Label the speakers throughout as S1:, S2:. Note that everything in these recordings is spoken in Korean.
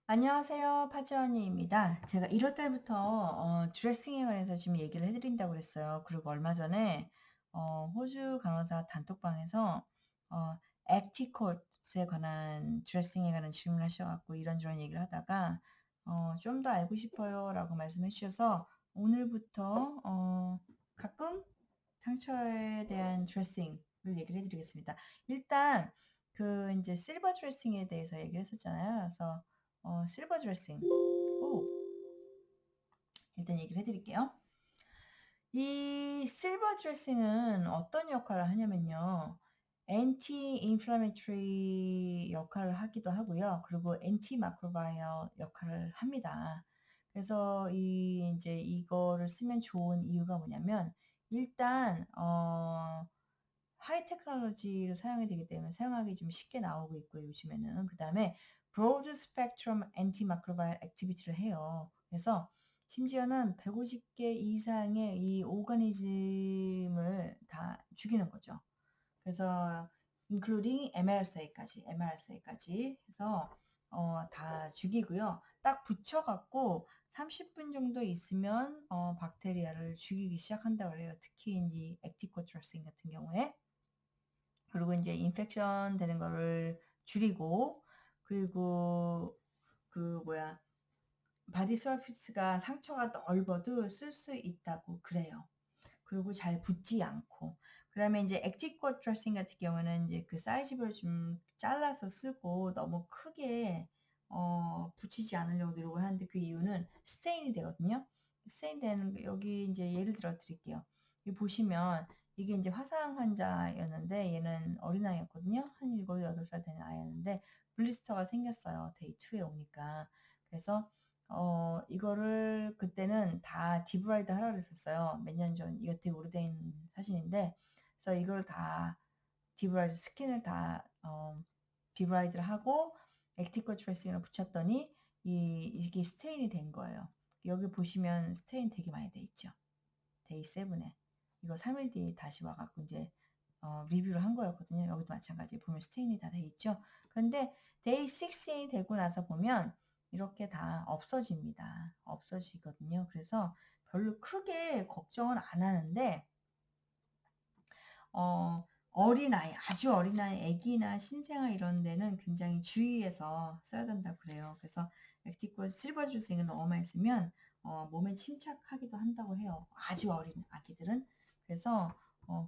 S1: 안녕하세요. 파지언니입니다. 제가 1월 달부터 드레싱에 관해서 지금 얘기를 해 드린다고 그랬어요. 그리고 얼마 전에 호주 간호사 단톡방에서 에티콧에 관한 드레싱에 관한 질문을 하셔 갖고 이런저런 얘기를 하다가 "좀 더 알고 싶어요."라고 말씀해 주셔서 오늘부터 가끔 상처에 대한 드레싱을 얘기를 해 드리겠습니다. 일단 그 인제 실버 드레싱에 대해서 얘기를 했었잖아요. 그래서 실버 드레싱. 일단 얘기를 해 드릴게요. 이 실버 드레싱은 어떤 역할을 하냐면요. anti inflammatory 역할을 하기도 하고요. 그리고 antimicrobial 역할을 합니다. 그래서 이 인제 이거를 쓰면 좋은 이유가 뭐냐면 일단 하이 테크놀로지를 사용이 되기 때문에 사용하기 좀 쉽게 나오고 있고요, 요즘에는. 그다음에 broad spectrum antimicrobial activity를 해요. 그래서 심지어는 150개 이상의 이 오가니즘을 다 죽이는 거죠. 그래서 including MRSA까지 해서 다 죽이고요. 딱 붙여 갖고 30분 정도 있으면 박테리아를 죽이기 시작한다고 그래요. 특히 인제 액티코 트러싱 같은 경우에. 그리고 인제 인펙션 되는 거를 줄이고 그리고 그 뭐야 바디 서피스가 상처가 넓어도 쓸 수 있다고 그래요. 그리고 잘 붙지 않고. 그다음에 인제 액티꽃 드레싱 같은 경우는 인제 그 사이즈별로 좀 잘라서 쓰고 너무 크게 붙이지 않으려고 노력을 하는데 그 이유는 스테인이 되거든요. 스테인 되는 거 여기 인제 예를 들어 드릴게요. 여기 보시면 이게 인제 화상 환자였는데 얘는 어린아이였거든요. 한 7-8살 되는 아이였는데 블리스터가 생겼어요, 데이 2에 오니까. 그래서 이거를 그때는 다 디브라이드 하라 그랬었어요. 몇 년 전 이거 되게 오래된 사진인데 그래서 이걸 다 디브라이드 스킨을 다 디브라이드를 하고 액티컬 트레이싱을 붙였더니 이게 스테인이 된 거예요. 여기 보시면 스테인 되게 많이 돼 있죠. 데이 7에. 이거 3일 뒤에 다시 와 갖고 인제 리뷰를 한 거였거든요. 여기도 마찬가지 보면 스테인이 다 돼 있죠. 그런데 데이 16이 되고 나서 보면 이렇게 다 없어집니다. 없어지거든요. 그래서 별로 크게 걱정은 안 하는데 어린아이, 아주 어린아이, 애기나 신생아 이런 데는 굉장히 주의해서 써야 된다고 그래요. 그래서 액티콘 실버 주스를 너무 많이 쓰면 몸에 침착하기도 한다고 해요, 아주 어린 아기들은. 그래서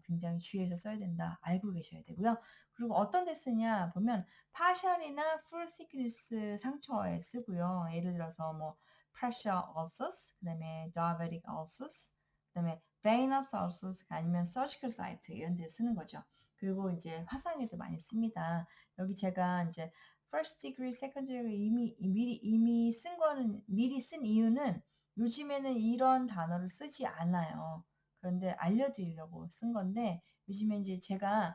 S1: 굉장히 주의해서 써야 된다 알고 계셔야 되고요. 그리고 어떤 데 쓰냐 보면 파셜이나 풀 thickness 상처에 쓰고요. 예를 들어서 뭐 pressure ulcers, 그다음에 diabetic ulcers, 그다음에 venous ulcers가 아니면 surgical site 이런 데 쓰는 거죠. 그리고 인제 화상에도 많이 씁니다. 여기 제가 인제 first degree, second degree 이미 쓴 거는 미리 쓴 이유는 요즘에는 이런 단어를 쓰지 않아요. 그런데 알려드리려고 쓴 건데 요즘에 인제 제가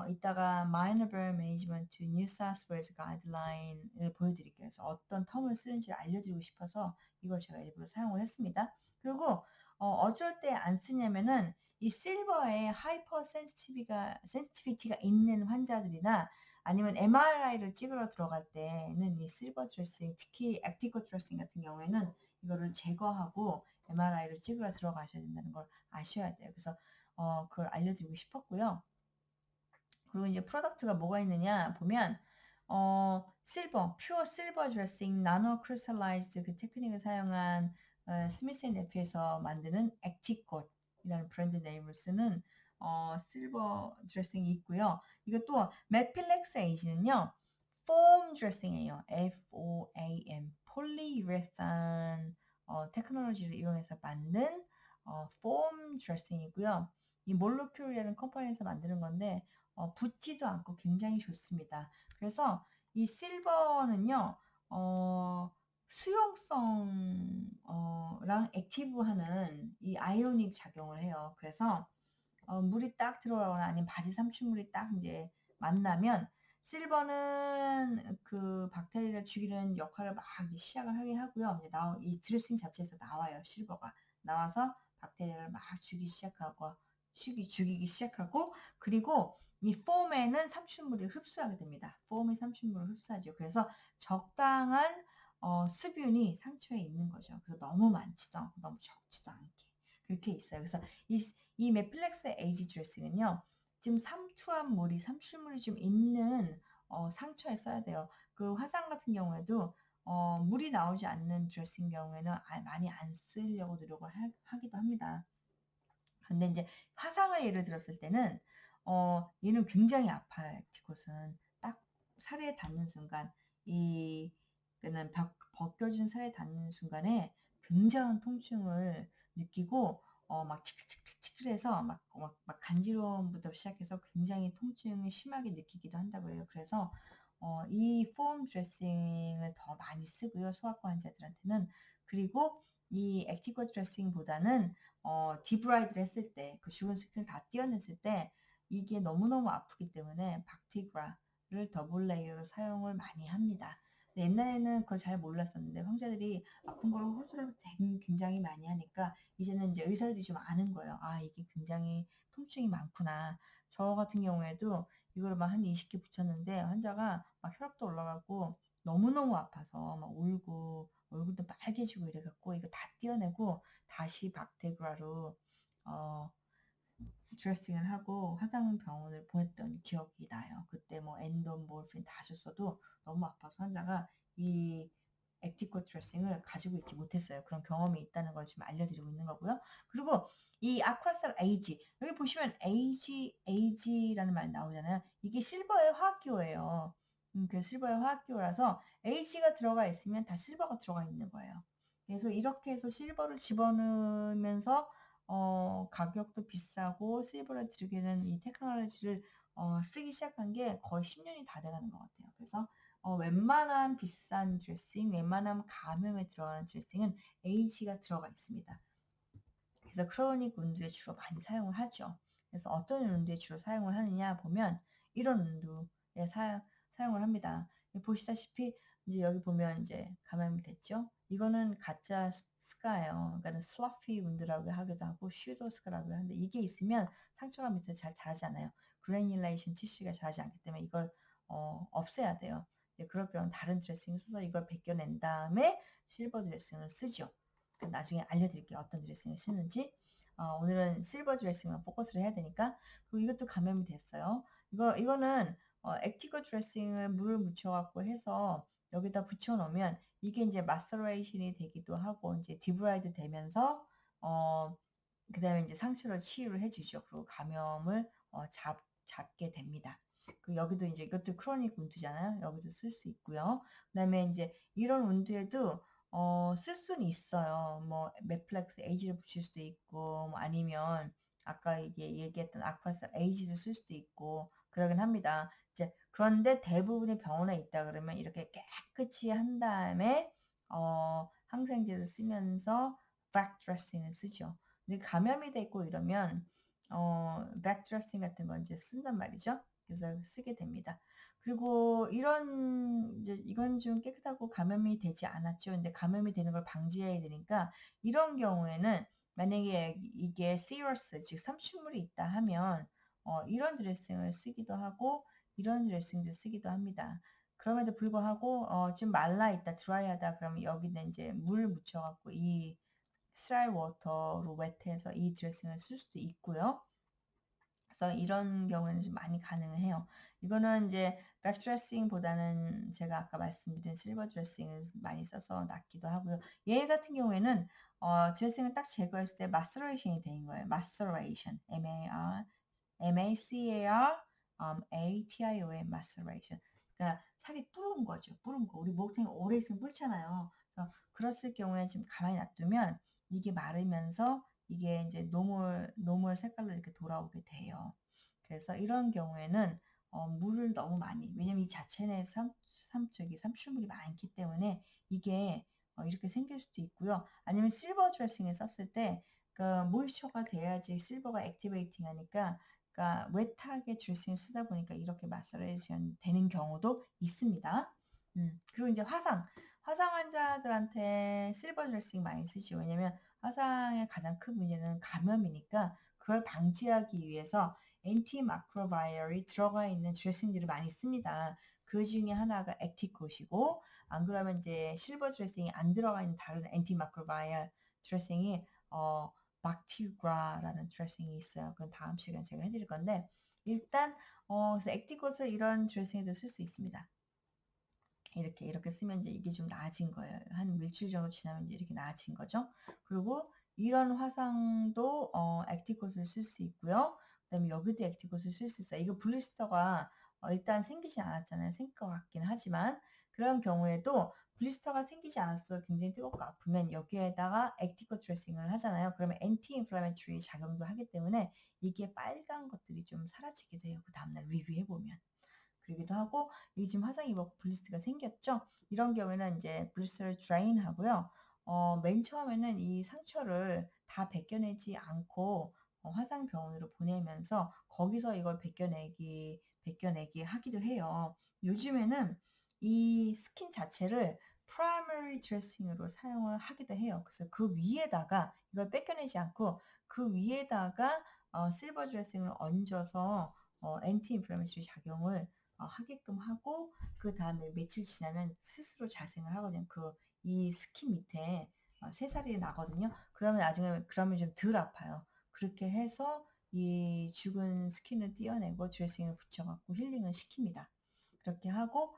S1: 이따가 minor burn management New South Wales guideline을 보여드릴게요. 그래서 어떤 텀을 쓰는지를 알려드리고 싶어서 이걸 제가 일부러 사용을 했습니다. 그리고 어쩔 때 안 쓰냐면은 이 실버에 하이퍼 센시티비티가 있는 환자들이나 아니면 MRI를 찍으러 들어갈 때는 이 실버 드레싱 특히 액티코 드레싱 같은 경우에는 이거를 제거하고 MRI를 찍으러 들어가셔야 된다는 걸 아셔야 돼요. 그래서 그걸 알려드리고 싶었고요. 그리고 이제 프로덕트가 뭐가 있느냐 보면 실버, 퓨어 실버 드레싱, 나노 크리스탈라이즈드 그 테크닉을 사용한 스미스 앤 네피에서 만드는 액티콧이라는 브랜드 네임을 쓰는 실버 드레싱이 있고요. 이것도 메필렉스 에이지는요. 폼 드레싱이에요. FOAM 폴리유레탄 테크놀로지를 이용해서 만든 폼 드레싱이고요. 이 몰로큐리라는 컴퍼니에서 만드는 건데 붙지도 않고 굉장히 좋습니다. 그래서 이 실버는요. 수용성 랑 액티브하는 이 아이오닉 작용을 해요. 그래서 물이 딱 들어가거나 아니면 바지 삼춘물이 딱 인제 만나면 실버는 그 박테리아를 죽이는 역할을 막 이제 시작을 하게 하고요. 이제 이 드레싱 자체에서 나와요, 실버가. 나와서 박테리아를 막 죽이기 시작하고 그리고 이 폼에는 삼춘물이 흡수하게 됩니다. 폼이 삼춘물을 흡수하죠. 그래서 적당한 수분이 상처에 있는 거죠. 그래서 너무 많지도 않고 너무 적지도 않게 그렇게 있어요. 그래서 이 메플렉스 에이지 드레싱은요. 지금 삼투압 물이 삼출물이 좀 있는 상처에 써야 돼요. 그 화상 같은 경우에도 물이 나오지 않는 드레싱 경우에는 많이 안 쓰려고 노력을 하기도 합니다. 근데 이제 화상을 예를 들었을 때는 얘는 굉장히 아파요. 액티콧은 딱 살에 닿는 순간 그는 벗겨진 살에 닿는 순간에 굉장한 통증을 느끼고 막 치클치클치클해서 막 간지러움부터 시작해서 굉장히 통증을 심하게 느끼기도 한다고 해요. 그래서 이 폼 드레싱을 더 많이 쓰고요. 소아과 환자들한테는. 그리고 이 액티콧 드레싱보다는 디브라이드를 했을 때, 그 죽은 스킨을 다 떼어냈을 때 이게 너무너무 아프기 때문에 박티그라를 더블 레이어로 사용을 많이 합니다. 근데 옛날에는 그걸 잘 몰랐었는데 환자들이 아픈 걸 호소를 굉장히 많이 하니까 이제는 이제 의사들이 좀 아는 거예요. 아, 이게 굉장히 통증이 많구나. 저 같은 경우에도 이거를 막 한 20개 붙였는데 환자가 막 혈압도 올라가고 너무너무 아파서 막 울고 얼굴도 빨개지고 이래갖고 이거 다 떼어내고 다시 박테그라로 드레싱을 하고 화상병원을 보냈던 기억이 나요. 그때 뭐 엔돈, 모르핀 다 줬어도 너무 아파서 환자가 이 액티콧 드레싱을 가지고 있지 못했어요. 그런 경험이 있다는 걸 지금 알려드리고 있는 거고요. 그리고 이 아쿠아셀 에이지, 여기 보시면 에이지라는 말 나오잖아요. 이게 실버의 화학기호예요. 그 실버의 화학기호라서 에이지가 들어가 있으면 다 실버가 들어가 있는 거예요. 그래서 이렇게 해서 실버를 집어넣으면서 가격도 비싸고 실버를 들이기는 이 테크놀로지를 쓰기 시작한 게 거의 10년이 다 돼가는 것 같아요. 그래서 웬만한 비싼 드레싱, 웬만한 감염에 들어가는 드레싱은 H가 들어가 있습니다. 그래서 크로닉 운두에 주로 많이 사용을 하죠. 그래서 어떤 운두에 주로 사용을 하느냐 보면 이런 운두에 사용을 합니다. 보시다시피 이제 여기 보면 이제 감염이 됐죠. 이거는 가짜 스카예요. 그러니까 슬러피 운드라고 하기도 하고 슈도 스카라고 하는데 이게 있으면 상처가 밑에 잘 자라지 않아요. 그래뉼레이션 티슈가 자라지 않기 때문에 이걸 없애야 돼요. 그럴 경우는 다른 드레싱을 써서 이걸 벗겨낸 다음에 실버 드레싱을 쓰죠. 나중에 알려드릴게요. 어떤 드레싱을 쓰는지. 오늘은 실버 드레싱만 포커스를 해야 되니까. 그리고 이것도 감염이 됐어요. 이거는 액티컬 드레싱을 물을 묻혀갖고 해서 여기다 붙여놓으면 이게 이제 마서레이션이 되기도 하고 이제 디브라이드 되면서 그다음에 이제 상처를 치유를 해주죠. 그리고 감염을 잡게 됩니다. 그 여기도 이제 이것도 크로닉 운두잖아요. 여기도 쓸 수 있고요. 그다음에 이제 이런 운두에도 쓸 수는 있어요. 뭐 메플렉스 에이지를 붙일 수도 있고 뭐 아니면 아까 얘기했던 아쿠아스 에이지도 쓸 수도 있고 그러긴 합니다. 이제 그런데 대부분의 병원에 있다 그러면 이렇게 깨끗이 한 다음에 항생제를 쓰면서 백 드레싱을 쓰죠. 근데 감염이 되고 이러면 백 드레싱 같은 건 이제 쓴단 말이죠. 그래서 쓰게 됩니다. 그리고 이건 좀 깨끗하고 감염이 되지 않았죠. 근데 감염이 되는 걸 방지해야 되니까 이런 경우에는 만약에 이게 시러스 즉 삼출물이 있다 하면 이런 드레싱을 쓰기도 하고 이런 드레싱도 쓰기도 합니다. 그럼에도 불구하고 좀 말라 있다 드라이하다 그러면 여기는 이제 물 묻혀 갖고 이 스라이 워터로 웨트해서 이 드레싱을 쓸 수도 있고요. 그래서 이런 경우에는 좀 많이 가능해요. 이거는 이제 백 드레싱보다는 제가 아까 말씀드린 실버 드레싱을 많이 써서 낫기도 하고요. 얘 같은 경우에는 드레싱을 딱 제거했을 때 마서레이션이 된 거예요. 마서레이션, M-A-C-E-R-A-T-I-O-N, maceration. 그러니까 살이 불은 거죠. 불은 거. 우리 목욕탕에 오래 있으면 불잖아요. 그래서 그랬을 경우에 지금 가만히 놔두면 이게 마르면서 이게 이제 노멀 색깔로 이렇게 돌아오게 돼요. 그래서 이런 경우에는 물을 너무 많이, 왜냐면 이 자체 내에 삼출물이 많기 때문에 이게 이렇게 생길 수도 있고요. 아니면 실버 드레싱을 썼을 때 그 모이스처가 돼야지 실버가 액티베이팅 하니까 그러니까 웨트하게 드레싱을 쓰다 보니까 이렇게 마사레이션 되는 경우도 있습니다. 그리고 이제 화상 환자들한테 실버 드레싱 많이 쓰죠. 왜냐면 화상의 가장 큰 문제는 감염이니까 그걸 방지하기 위해서 엔티마크로바이얼이 들어가 있는 드레싱들을 많이 씁니다. 그 중에 하나가 액티콧이고 안 그러면 이제 실버 드레싱이 안 들어가 있는 다른 엔티마크로바이얼 드레싱이 박티그라라는 드레싱이 있어요. 그건 다음 시간에 제가 해드릴 건데 일단 그래서 액티꽃을 이런 드레싱에도 쓸 수 있습니다. 이렇게 쓰면 이제 이게 좀 나아진 거예요. 한 일주일 정도 지나면 이제 이렇게 나아진 거죠. 그리고 이런 화상도 액티꽃을 쓸 수 있고요. 그다음에 여기도 액티꽃을 쓸 수 있어요. 이거 블리스터가 일단 생기지 않았잖아요. 생길 것 같긴 하지만 그런 경우에도 블리스터가 생기지 않았어도 굉장히 뜨겁고 아프면 여기에다가 액티꽃 드레싱을 하잖아요. 그러면 엔티 인플라메토리 작용도 하기 때문에 이게 빨간 것들이 좀 사라지기도 해요. 그 다음날 리뷰해 보면. 그러기도 하고 이게 지금 화상 입었고 블리스트가 생겼죠. 이런 경우에는 이제 블리스트를 드레인 하고요. 맨 처음에는 이 상처를 다 벗겨내지 않고 화상 병원으로 보내면서 거기서 이걸 벗겨내기 하기도 해요. 요즘에는 이 스킨 자체를 프라이머리 드레싱으로 사용을 하기도 해요. 그래서 그 위에다가 이걸 뺏겨내지 않고 그 위에다가 실버 드레싱을 얹어서 엔티 인플라메이터리 작용을 하게끔 하고 그 다음에 며칠 지나면 스스로 자생을 하거든요. 이 스킨 밑에 새살이 나거든요. 그러면 나중에 그러면 좀 덜 아파요. 그렇게 해서 이 죽은 스킨을 떼어내고 드레싱을 붙여갖고 힐링을 시킵니다. 그렇게 하고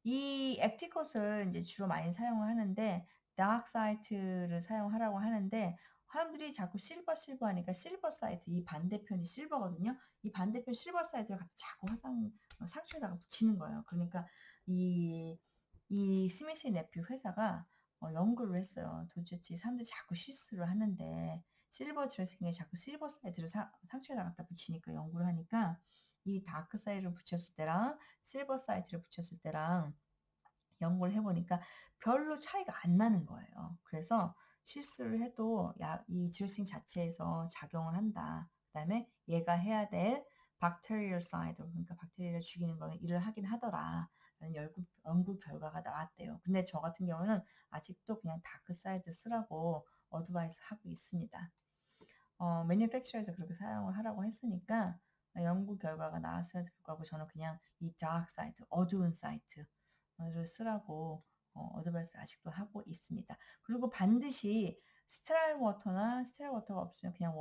S1: 이 액티컷을 이제 주로 많이 사용을 하는데 다크 사이트를 사용하라고 하는데 사람들이 자꾸 실버 하니까 실버 사이트 이 반대편이 실버거든요. 이 반대편 실버 사이트를 갖다 자꾸 상처에다가 붙이는 거예요. 그러니까 이 스미스 네필 회사가 연구를 했어요. 도대체 사람들이 자꾸 실수를 하는데 실버 드레싱에 자꾸 실버 사이드를 상처에다 갖다 붙이니까 연구를 하니까 이 다크 사이드를 붙였을 때랑 실버 사이드를 붙였을 때랑 연구를 해보니까 별로 차이가 안 나는 거예요. 그래서 실수를 해도 이 드레싱 자체에서 작용을 한다. 그다음에 얘가 해야 될 박테리얼 사이드, 그러니까 박테리아를 죽이는 거는 일을 하긴 하더라. 라는 연구 결과가 나왔대요. 근데 저 같은 경우는 아직도 그냥 다크 사이드 쓰라고 어드바이스 하고 있습니다. 매니팩처에서 그렇게 사용을 하라고 했으니까 연구 결과가 나왔음에도 불구하고 저는 그냥 이 다크 사이드, 어두운 사이트를 쓰라고 어드바이스 아직도 하고 있습니다. 그리고 반드시 스트라이 워터가 없으면 그냥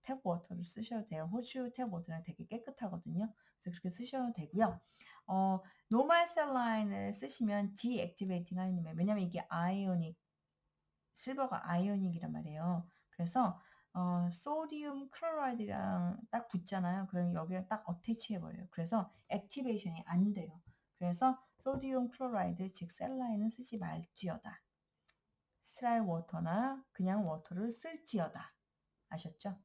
S1: 탭 워터를 쓰셔도 돼요. 호주 탭 워터는 되게 깨끗하거든요. 그래서 그렇게 쓰셔도 되고요. 노멀 셀라인을 쓰시면 디액티베이팅 하는 의미예요. 왜냐면 이게 실버가 아이오닉이란 말이에요. 그래서 소디움 클로라이드랑 딱 붙잖아요. 그럼 여기랑 딱 어태치 해버려요. 그래서 액티베이션이 안 돼요. 그래서 소디움 클로라이드 즉 셀라인은 쓰지 말지어다. 스트라이 워터나 그냥 워터를 쓸지어다. 아셨죠?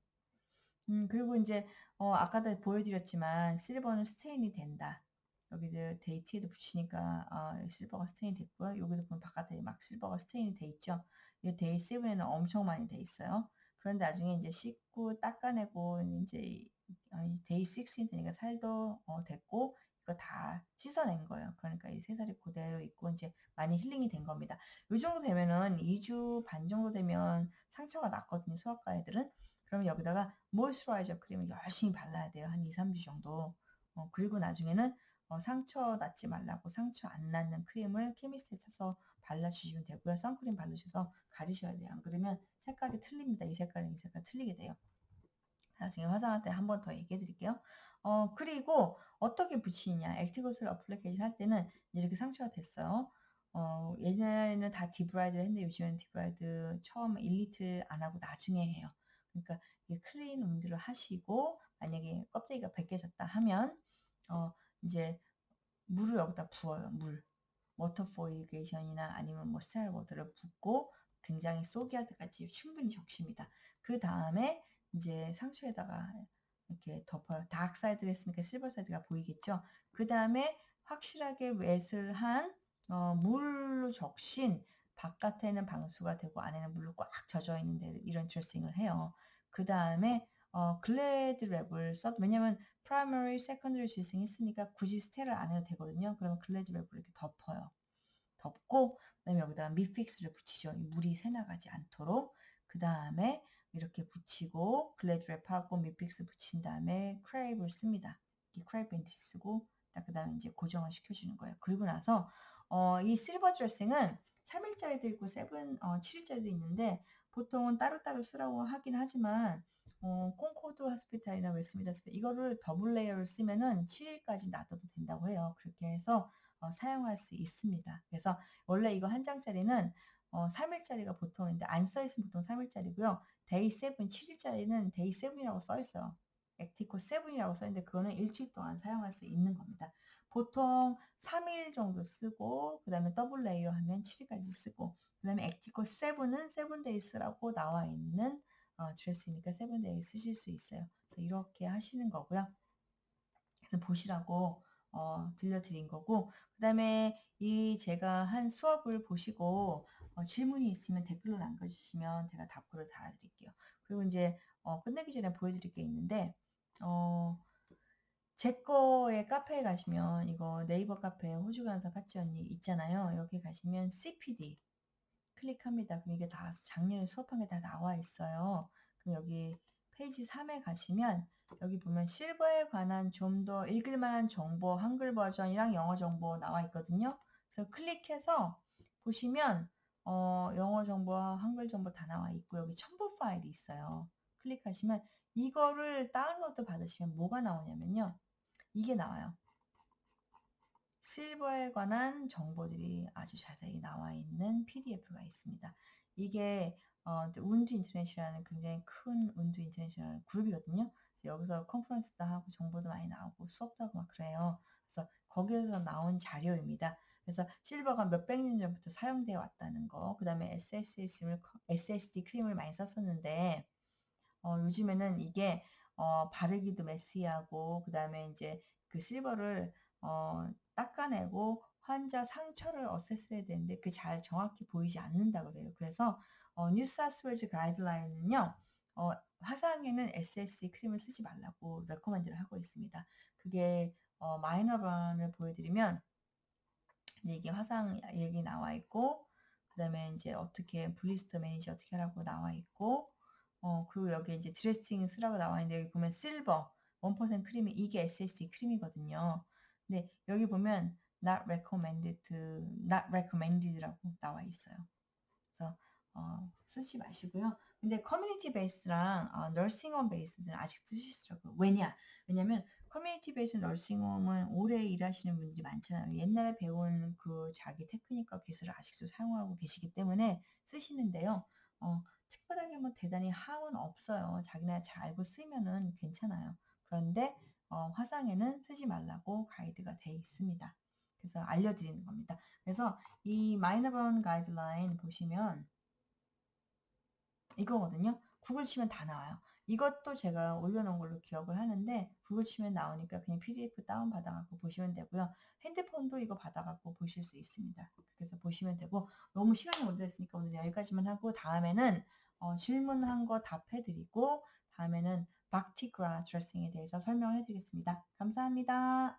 S1: 그리고 이제 아까도 보여드렸지만 실버는 스테인이 된다. 여기도 데이트에도 붙이니까 실버가 스테인이 됐고요. 여기도 보면 바깥에 막 실버가 스테인이 돼 있죠. 이 데이 7에는 엄청 많이 돼 있어요. 그런데 나중에 이제 씻고 닦아내고 이제 데이 6이 되니까 살도 됐고 이거 다 씻어낸 거예요. 그러니까 이 새살이 그대로 있고 이제 많이 힐링이 된 겁니다. 이 정도 되면은 2주 반 정도 되면 상처가 났거든요. 수학과 애들은. 그러면 여기다가 모이스처라이저 크림을 열심히 발라야 돼요. 한 2, 3주 정도. 그리고 나중에는 상처 났지 말라고 상처 안 나는 크림을 케미스트에 사서 발라주시면 되고요. 선크림 바르셔서 가리셔야 돼요. 안 그러면 색깔이 틀립니다. 이 색깔은 이 색깔 틀리게 돼요. 나중에 화장할 때 한 번 더 얘기해 드릴게요. 그리고 어떻게 붙이느냐. 액티브슬 어플리케이션 할 때는 이렇게 상처가 됐어요. 옛날에는 다 디브라이드를 했는데 요즘에는 디브라이드 처음 1리틀 안 하고 나중에 해요. 그러니까 이게 클린 운드를 하시고 만약에 껍데기가 벗겨졌다 하면 이제 물을 여기다 부어요. 물. 워터 포일게이션이나 아니면 뭐 스타일 워터를 붓고 굉장히 쏘게 할 때까지 충분히 적십니다. 그 다음에 이제 상처에다가 이렇게 덮어요. 다크 사이드를 했으니까 실버 사이드가 보이겠죠. 그 다음에 확실하게 웻을 한 물로 적신 바깥에는 방수가 되고 안에는 물로 꽉 젖어 있는 데 이런 드레싱을 해요. 그 다음에 글래드 랩을 왜냐면 프라이머리, 세컨더리 드레싱 했으니까 굳이 스테를 안 해도 되거든요. 그러면 글래드 랩을 이렇게 덮어요. 덮고 그다음에 여기다가 미픽스를 붙이죠. 물이 새나가지 않도록. 그 다음에 이렇게 붙이고 글래드 랩하고 미픽스 붙인 다음에 크레이브를 씁니다. 이 크레이브 밴드 쓰고 그 다음에 이제 고정을 시켜주는 거예요. 그리고 나서 이 실버 드레싱은 3일짜리도 있고 7일짜리도 있는데 보통은 따로따로 쓰라고 하긴 하지만 콩코드 호스피탈이나 웨스트민스터 호스피탈 이거를 더블 레이어를 쓰면은 7일까지 놔둬도 된다고 해요. 그렇게 해서 사용할 수 있습니다. 그래서 원래 이거 한 장짜리는 3일짜리가 보통인데 안 써 있으면 보통 3일짜리고요. 데이 7, 7일짜리는 데이 7이라고 써 있어요. 액티코 7이라고 써 있는데 그거는 일주일 동안 사용할 수 있는 겁니다. 보통 3일 정도 쓰고 그다음에 더블 레이어 하면 7일까지 쓰고 그다음에 액티코 7은 7데이스라고 나와 있는 드레스니까 7데이 쓰실 수 있어요. 그래서 이렇게 하시는 거고요. 그래서 보시라고 들려드린 거고 그다음에 이 제가 한 수업을 보시고 질문이 있으면 댓글로 남겨주시면 제가 답글을 달아드릴게요. 그리고 이제 끝내기 전에 보여드릴 게 있는데 제 거에 카페에 가시면 이거 네이버 카페에 호주 간사 파치 언니 있잖아요. 여기 가시면 CPD 클릭합니다. 그럼 이게 다 작년에 수업한 게 다 나와 있어요. 그럼 여기 페이지 3에 가시면 여기 보면 실버에 관한 좀 더 읽을 만한 정보 한글 버전이랑 영어 정보 나와 있거든요. 그래서 클릭해서 보시면 영어 정보와 한글 정보 다 나와 있고 여기 첨부 파일이 있어요. 클릭하시면 이거를 다운로드 받으시면 뭐가 나오냐면요. 이게 나와요. 실버에 관한 정보들이 아주 자세히 나와 있는 PDF가 있습니다. 이게 운드 인터내셔널은 굉장히 큰 운드 인터내셔널 그룹이거든요. 그래서 여기서 컨퍼런스도 하고 정보도 많이 나오고 수업도 하고 막 그래요. 그래서 거기에서 나온 자료입니다. 그래서 실버가 몇백 년 전부터 사용되어 왔다는 거, 그 다음에 SSD 크림을 많이 썼었는데 요즘에는 이게 바르기도 메시하고 그다음에 이제 그 실버를 닦아내고 환자 상처를 어세스해야 되는데 그게 잘 정확히 보이지 않는다 그래요. 그래서 뉴사우스웨일즈 가이드라인은요. 화상에는 SSD 크림을 쓰지 말라고 레코멘드를 하고 있습니다. 그게 마이너번을 보여드리면 이게 화상 얘기 나와 있고 그다음에 이제 어떻게 블리스터 매니지 어떻게 하라고 나와 있고 그리고 여기 이제 드레싱 쓰라고 나와 있는데 여기 보면 실버 1% 크림이 이게 SSD 크림이거든요. 근데 여기 보면 not recommended라고 나와 있어요. 그래서 쓰지 마시고요. 근데 커뮤니티 베이스랑 너싱홈 베이스는 아직 쓰시더라고요. 왜냐면 커뮤니티 베이스 너싱홈은 오래 일하시는 분들이 많잖아요. 옛날에 배운 그 자기 테크닉과 기술을 아직도 사용하고 계시기 때문에 쓰시는데요. 특별하게 뭐 대단히 함은 없어요. 자기네 잘 알고 쓰면은 괜찮아요. 그런데 화상에는 쓰지 말라고 가이드가 돼 있습니다. 그래서 알려드리는 겁니다. 그래서 이 마이너번 가이드라인 보시면 이거거든요. 구글 치면 다 나와요. 이것도 제가 올려놓은 걸로 기억을 하는데 구글 치면 나오니까 그냥 PDF 다운받아갖고 보시면 되고요. 핸드폰도 이거 받아갖고 보실 수 있습니다. 그래서 보시면 되고 너무 시간이 오래됐으니까 오늘 여기까지만 하고 다음에는 질문한 거 답해드리고 다음에는 박티그라 드레싱에 대해서 설명해 드리겠습니다. 감사합니다.